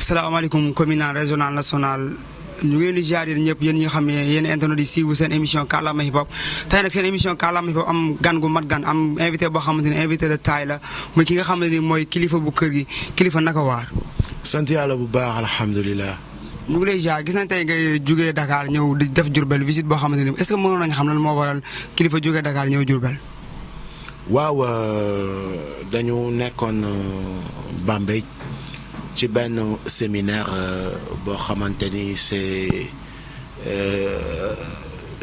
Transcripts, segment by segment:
salaamaaleykum communal régional national ñu ngi leen di jaar yéen ñëpp yéen ñi nga xam ne yéen internet di suivre seen émission Kàllaama Hip Hop tey nag seen émission Kàllaama Hip Hop am gan gu mat gan am invité boo xamante ne invité de taille la muy ki nga xam ne ni mooy kilifa bu kër gi kilifa naka waar. sant yàlla bu baax alhamdulilah. ñu ngi lay jaar gis nañ tey ngay jugee Dakar ñëw di def Diourbel visite boo xamante ni est-ce que mënoon nañu xam lan moo waral kilifa jugee Dakar ñëw Diourbel. waaw dañu nekkoon Bambey ci benn séminaire boo xamante ni c'est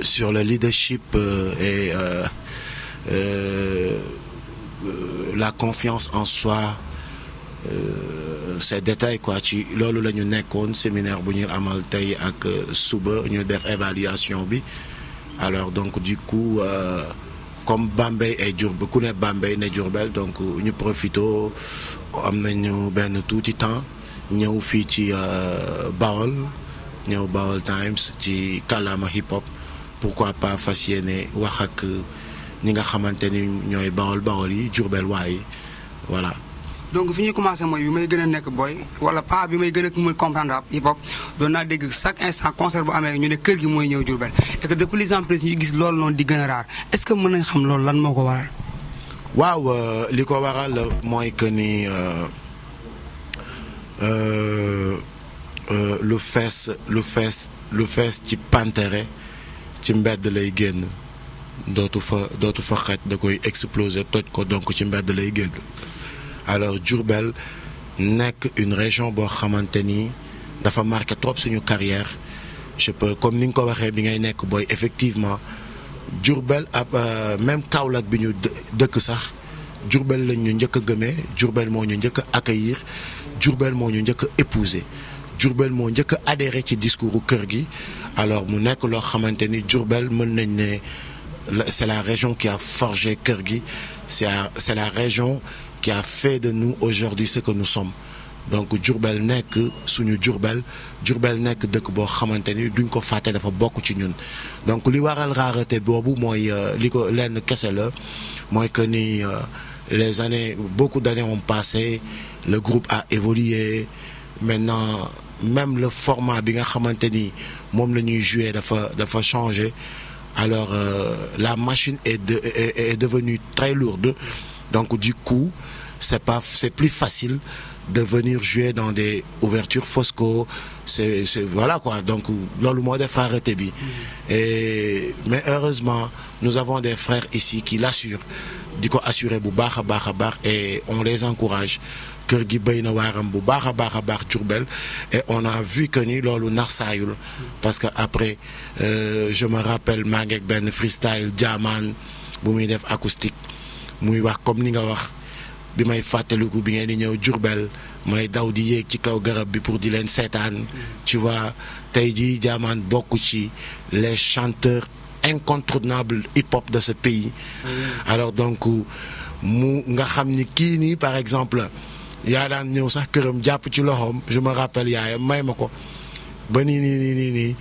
sur le leadership et la confiance en soi ces détails quoi ci loolu la ñu nekkoon séminaire bu ñu amal tey ak suba ñu def évaluation bi alors donc du coup comme Bambey et Diourbel ku ne Bambey ne Diourbel donc ñu profito am nañu benn tuuti temps ñëw fii ci Bawol ñëw Bawol Times ci Kàllaama Hip Hop pourquoi pas fas yéene wax ak ñi nga xamante ni ñooy Bawol yi Diourbel waay voilà. donc fi ñuy commencé mooy bi may gën a nekk booy wala pas bi may gën a mën comprendre ab hip hop doon naa dégg chaque instant concert bu amee ñu ne kër gi mooy ñëw Diourbel et que de plus en plus ñu gis loolu noonu di gën a raar est-ce que mën nañ xam loolu lan moo ko waral. waaw li ko waral mooy que ni lu fees ci pantere ci mbedd lay génn dootu fa xaj da koy exploser toj ko donc ci mbedd lay génn. alors Diourbel nekk une région boo xamante ni dafa marqué trop suñu carrière je peux comme ni nga ko waxee bi ngay nekk booy effectivement Diourbel ab même Kaolack bi ñu dëkk sax Diourbel lañ ñu njëkk a gëmee Diourbel moo ñu njëkk a accueillir Diourbel moo ñu njëkk a épouser Diourbel moo njëkk a adhéré ci discours kër gi alors mu nekk loo xamante ni Diourbel mën nañ ne c'est la région qui a forgé kër gi c'est la région qui a fait de nous aujourd'hui ce que nous sommes donc Diourbel nekk suñu Diourbel nekk dëkk boo xamante ni duñ ko fàtte dafa bokk ci ñun donc li waral rareté boobu mooy li ko lenn kese la mooy que ni les années beaucoup d'années ont passé le groupe a évolué maintenant même le format bi nga xamante ni moom la ñuy jouer dafa changé alors la machine est devenue très lourde. Donc du coup, c'est plus facile de venir jouer dans des ouvertures Fosco, c'est voilà quoi. Donc loolu moo def arrêté bi. Mais heureusement, nous avons des frères ici qui l'assurent, di ko assurer bu baax a baax et on les encourage. Kër gi béy na waaram bu baax a baax Diourbel et on a vu que ni loolu naxsaayul parce que après je me rappelle maa ngi ak benn freestyle jaamaan bu muy def acoustique. muy wax comme ni nga wax bi may fàttaliku bi ngeen di ñëw Diourbel may daw di yéeg ci kaw garab bi pour di leen seetaan tu vois tey jii jaamaan bokk ci les chanteurs incontournables hip-hop de ce pays. alors donc mu nga xam ni kii nii par exemple yaa daan ñëw sax këram jàpp ci loxoom je me rappelle yaayam may ma ko ba nii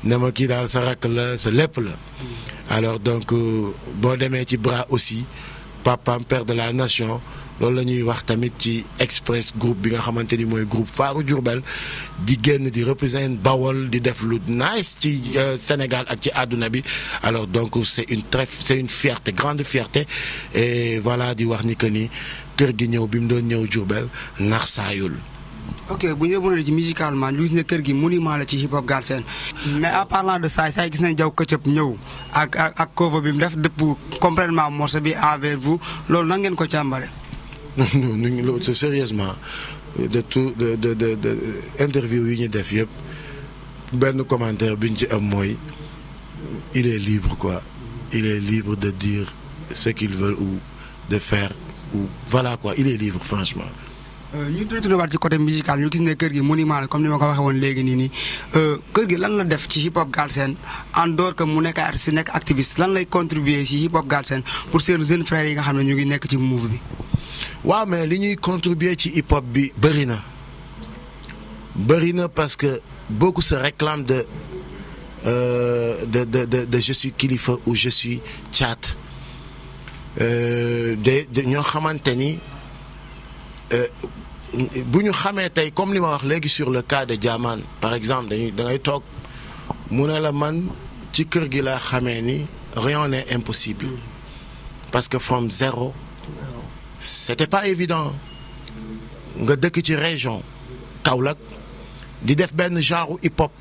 ne ma kii daal sa rakk la sa lépp la. alors donc boo demee ci bras aussi. Papam père de la nation loolu la ñuy wax tamit ci express groupe bi nga xamante ni mooy groupe Faaru Diourbel di génn di représenter Bawol di def lu nice ci Sénégal ak ci àdduna bi alors donc c'est une fierté grande fierté et voilà di wax ni que ni kër gi ñëw bi mu doon ñëw Diourbel nax saayul. ok bu ñu mënee ci musicalement ñu gis ne kër gi monument la ci hip hop Galsen mais en parlant de ça gis nañ Jaw Këcëb ñëw ak cover bi mu def dëpp complètement morceau bi envers vous loolu nan ngeen ko càmbare. non sérieusement de interview yi ñu def yëpp benn commentaire bi ñu ci am mooy il est libre quoi il est libre de dire ce qu'il veut ou de faire ou voilà quoi il est libre franchement. ñu retourné waat ci côté musical ñu gis ne kër gi monument la comme ni ma ko waxee woon léegi nii kër gi lan la def ci hip hop Galsen en dehors que mu nekk artiste nekk activiste lan lay contribuer ci hip hop Galsen pour seen jeunes frères yi nga xam ne ñu ngi nekk ci move bi. waaw mais li ñuy contribuer ci hip hop bi bëri na parce que beaucoup se réclament de je suis kilifa ou je suis Thiat ñoo xamante ni bu ñu xamee tey comme li ma wax léegi sur le cas de Diamane par exemple da ngay toog mu ne la man ci kër gi laa xamee ni rien n'est impossible parce que from zéro c'était pas évident nga dëkk ci région Kaolack di def benn genre hip hop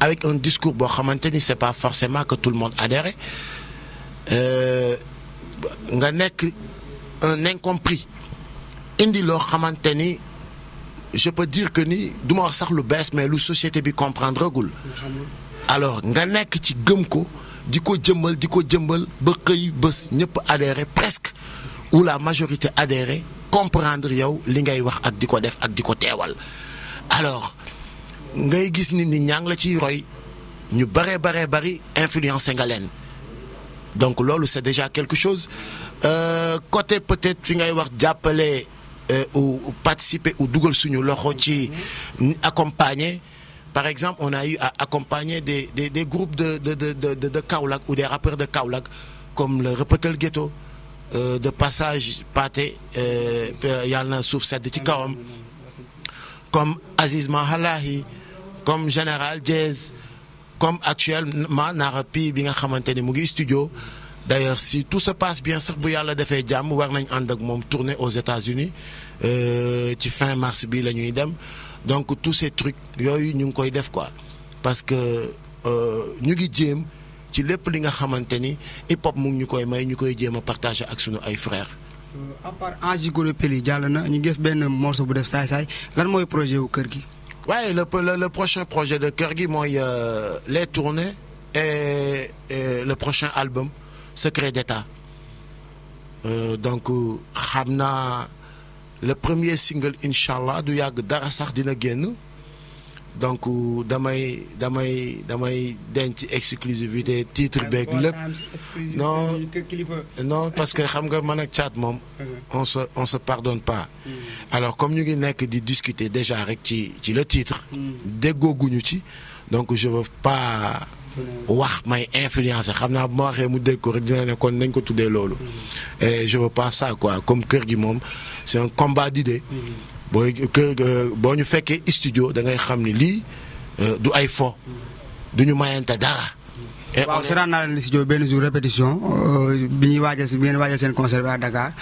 avec un discours boo xamante ni c'est pas forcément que tout le monde adhère nga nekk un incompris indi loo xamante ni je peux dire que ni du ma wax sax lu bees mais lu société bi comprendre gul alors nga nekk ci gëm ko di ko jëmbal ba xëy bés ñëpp adhéré presque ou la majorité adhéré comprendre yow li ngay wax ak di ko def ak di ko teewal alors ngay gis ni ñaa ngi la ciy roy ñu bari influencé nga leen donc loolu c'est déjà quelque chose côté peut-être fi ngay wax jàppale ou participer ou dugal suñu loxo ci accompagner par exemple on a eu à accompagner des groupes de Kaolack ou des rappeurs de Kaolack comme le Repetel Ghetto de passage Pathé yàlla na suuf sedd ci kawam comme Aziz Mahalahi comme Général Jazz comme actuellement Narapi bi nga xamante ni mu ngi studio d'ailleurs si tout se passe bien sax bu yàlla defee jàmm war nañ ànd ak moom tourner aux États-Unis ci fin mars bi la ñuy dem donc tous ces trucs yooyu ñu ngi koy def quoi parce que ñu ngi jéem ci lépp li nga xamante ni hip hop mu ngi ñu koy may ñu koy jéem a partager ak sunu ay frères. à part Ange Golo Peli jàll na ñu gis benn morceau bu def saay-saay lan mooy projet wu kër gi. waaye le prochain projet de kër gi mooy les tournées et le prochain album Secret d'État donc xam naa le premier single incha allah du yàgg dara sax dina génn donc damay denc exclusivité titre beeg lépp non parce que xam nga man ak Thiat moom on se pardonne pas alors comme ñu ngi nekk di discuter déjà rek ci le titre déggooguñu ci donc je veux pas wax may influencer xam naa bu ma waxee mu dégg ko rek dina ne kon nañ ko tuddee loolu et je veux pas ça quoi comme kër gi moom c'est un combat d'idées boo ñu fekkee studio da ngay xam ni lii du ay fo du ñu mayante dara. waaw seetaan naa leen studio benn jour répétition bi ñuy waajal seen concert bi à Dakar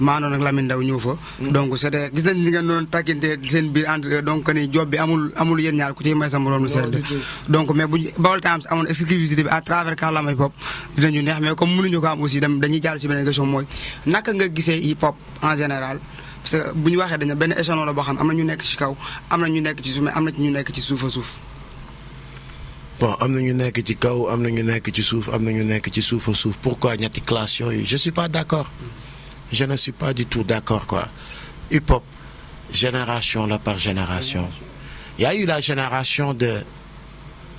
maa noonu ak Lamine Ndaw ñëw fa. donc c'était gis nañ ni ngeen doon tàkkinte seen biir entre donc ni job bi amul yéen ñaar ku ci may sa morom lu sedd donc mais bu Baol Times amoon exclusivité bi à travers Kàllaama hip hop dinañu neex mais comme mënuñu ko am aussi dañuy jàll si beneen question mooy naka nga gisee hip hop en général. parce que bu ñu waxee dañu benn échelon la boo xam am na ñu nekk ci kaw am na ñu nekk ci suuf mais am na ñu nekk ci suuf a suuf. bon am na ñu nekk ci kaw am na ñu nekk ci suuf am na ñu nekk ci suuf a suuf pourquoi ñetti classe yooyu je suis pas d'accord je ne suis pas du tout d'accord quoi hip hop génération la par génération il y a eu la génération de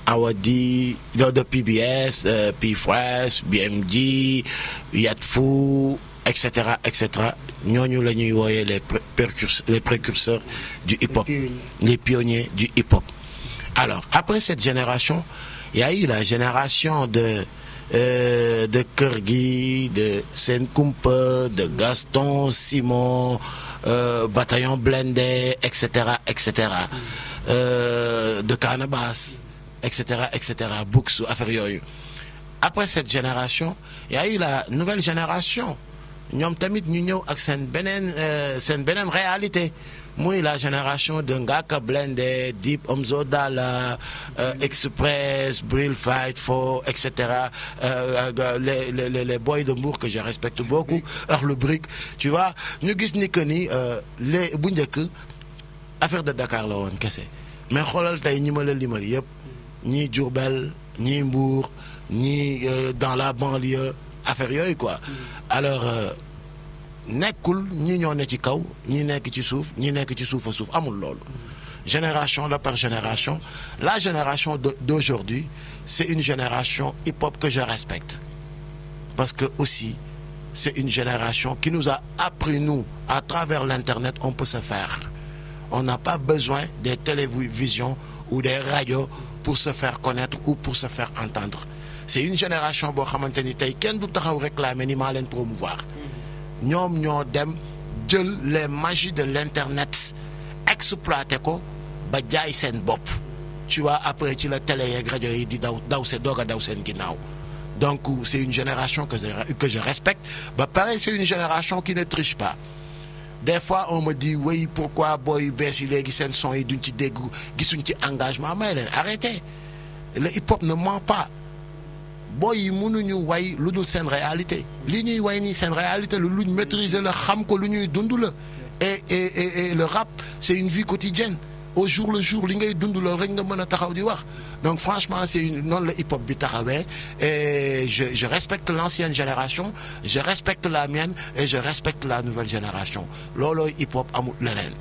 Awadi de PBS P-Fresh BMG Yatfou etc ñooñu la ñuy wooyee les précurseurs du hip-hop les pionniers du hip-hop alors après cette génération il y a eu la génération de Kër gi de Sen Kumpa de Gaston Simon Bataillon Blindé etc de Canabasse etc Books affaire yooyu après cette génération il y a eu la nouvelle génération ñoom tamit ñu ñëw ak seen beneen réalité muy la génération de Ngaka Blindé Deep Omzo Dollar Express Bril Fight For etc les boys de Mbour que je respecte beaucoup Akhlou Brick tu vois ñu gis ni que ni les bu njëkk affaire de Dakar la woon kese mais xoolal tey ñi ma la limal yëpp ñii Diourbel ñii Mbour ñii dans la banlieue affaire yooyu quoi alors nekkul ñi ñoo ne ci kaw ñi nekk ci suuf ñi nekk ci suuf a suuf amul loolu génération la par génération la génération d'aujourd'hui c'est une génération hip-hop que je respecte parce que aussi c'est une génération qui nous a appris nous à travers l'internet on peut se faire on n'a pas besoin des télévisions ou des radios pour se faire connaître ou pour se faire entendre c'est une génération boo xamante ni tey kenn du taxaw réclamer ni maa leen promouvoir ñoom ñoo dem jël les magies de l'internet exploité ko ba jaay seen bopp tu vois après ci la télé yeeg rajo yi di daw seen doog a daw seen ginnaaw donc c'est une génération que je respecte ba pare c'est une génération qui ne triche pas des fois on me dit oui pourquoi booy bees yi léegi seen son yi duñ ci dégg gisuñ ci engagement may leen arrêtez le hip-hop ne ment pas booy yi mënuñu way lu dul seen réalité li ñuy way nii seen réalité luñ maîtriser la xam ko lu ñuy dund la et le rap c'est une vie quotidienne au jour le jour li ngay dund loolu rek nga mën a taxaw di wax donc franchement c'est noonu la hip-hop bi taxawee et je respecte l'ancienne génération je respecte la mienne et je respecte la nouvelle génération loolooy hip-hop amul leneen.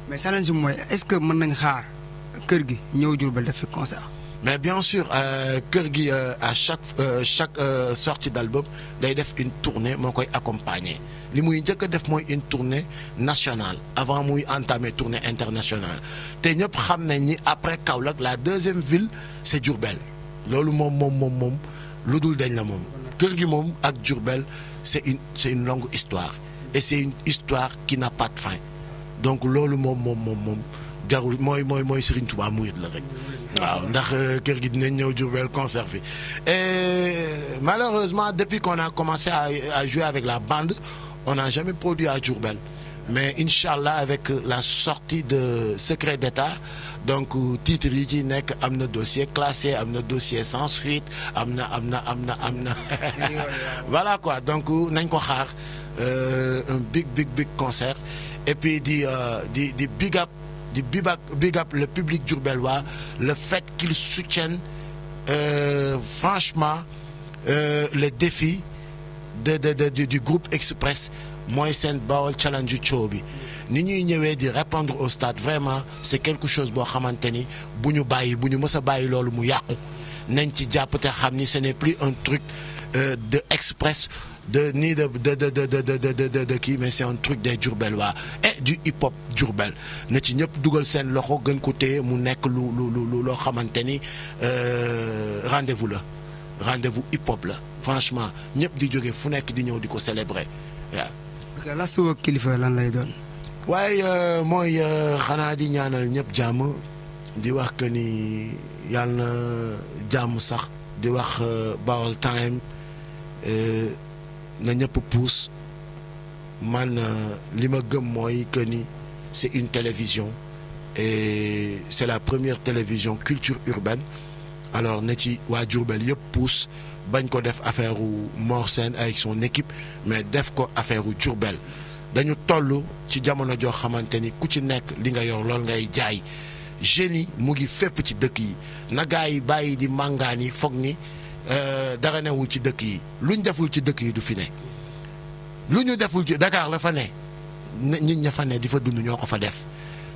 mais challenge bi mooy est-ce que mën nañ xaar kër gi ñëw Diourbel def fi concert. mais bien sûr kër gi à chaque sortie d'album day def une tournée moo koy accompagner li muy njëkk a def mooy une tournée nationale avant muy entamer tournée internationale te ñëpp xam nañ ni après Kaolack la deuxième ville c'est Diourbel loolu moom lu dul dañ la moom kër gi moom ak Diourbel c'est une longue histoire et c'est une histoire qui n'a pas de fin donc loolu moom jarul mooy Serigne Touba murid la rek. waaw ndax kër gi dinañ ñëw Diourbel concert fi et malheureusement depuis qu'on a commencé à jouer avec la bande on n'a jamais produit à Diourbel mais inchallah avec la sortie de Secret d'État donc titre yi ci nekk am na dossier classé am na dossier sans suite am na voilà quoi donc nañ ko xaar un big concert et puis di big up le public diourbellois le fait qu'ils soutiennent franchement le défi du groupe Express mooy seen Baol Challenge show bi ni ñuy ñëwee di répondre au stade vraiment c'est quelque chose boo xamante ni bu ñu mës a bàyyi loolu mu yàqu nañ ci jàpp te xam ni ce n'est plus un truc de Express de kii mais c'est un truc des Diourbellois et du hip-hop Diourbel na ci ñëpp dugal seen loxo gën ko téye mu nekk loo xamante ni rendez-vous hip-hop la franchement ñëpp di jóge fu nekk di ñëw di ko célébrer waaw. ok la suba kilifa lan lay doon. waaye mooy xanaa di ñaanal ñëpp jàmm di wax que ni yàlla na jàmm sax di wax Baol Time na ñëpp puus man li ma gëm mooy que ni c'est une télévision et c'est la première télévision culture urbaine alors na ci waa Diourbel yëpp puus bañ ko def affaire u Mor Sène avec son équipe mais def ko affaire u Diourbel dañu toll ci jamono joo xamante ni ku ci nekk li nga yor lool ngay jaay jeunes yi mu ngi fépp ci dëkk yi na gaa yi bàyyi di màngaan yi foog ni dara newul ci dëkk yi luñ deful ci dëkk yi du fi ne lu ñu deful ci Dakar la fa ne nit ña fa ne di fa dund ñoo ko fa def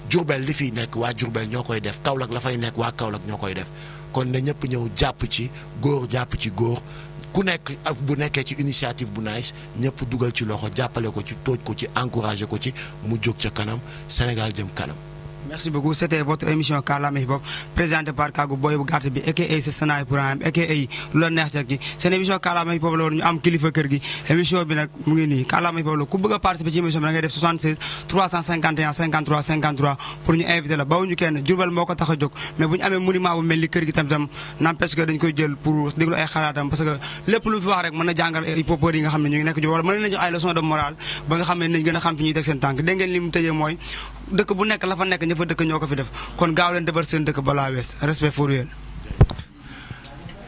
Diourbel li fiy nekk waa Diourbel ñoo koy def Kaolack la fay nekk waa Kaolack ñoo koy def kon na ñëpp ñëw jàpp ci góor ku nekk ak bu nekkee ci initiative bu nice ñëpp dugal ci loxo jàppale ko ci tooj ko ci encouragé ko ci mu jóg ca kanam Sénégal jëm kanam. Merci beaucoup. C'était votre émission Kàllaama Hip Hop présentée par Kaagu Boy bu gàtt bi aka c'est Sanaay Ibrahim aka lu la neex ca gi seen émission Kàllaama Hip Hop la woon ñu am kilifa kër gi émission bi nag mu ngi nii Kàllaama Hip Hop la ku bëgg a participer ci émission bi da ngay def 76 351 53 53 pour ñu inviter la bawuñu kenn Diourbel moo ko tax a jóg mais bu ñu amee monument bu mel ni kër gi tam n'empêche que dañ koy jël pour déglu ay xalaatam parce que lépp lu fi wax rek mën na jàngal hip hopeurs yi nga xam ne ñu ngi nekk wala mën nañ jox ay leçons de morale ba nga xam ne nañ gën a xam fi ñuy teg seen tànk dégg ngeen li mu tëjee mooy dëkk bu nekk la fa nekk ña fa dëkk ñoo ko fi def kon gaaw leen defar seen dëkk balaa wees respect for yéen.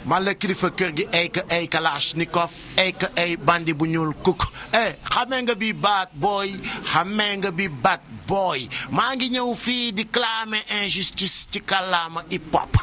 man la kilifa kër gi ay Kalashnikov ay bandi bu ñuul kuk xamee nga bi bad boy maa ngi ñëw fii di clamer injustice ci kàllaama hip hop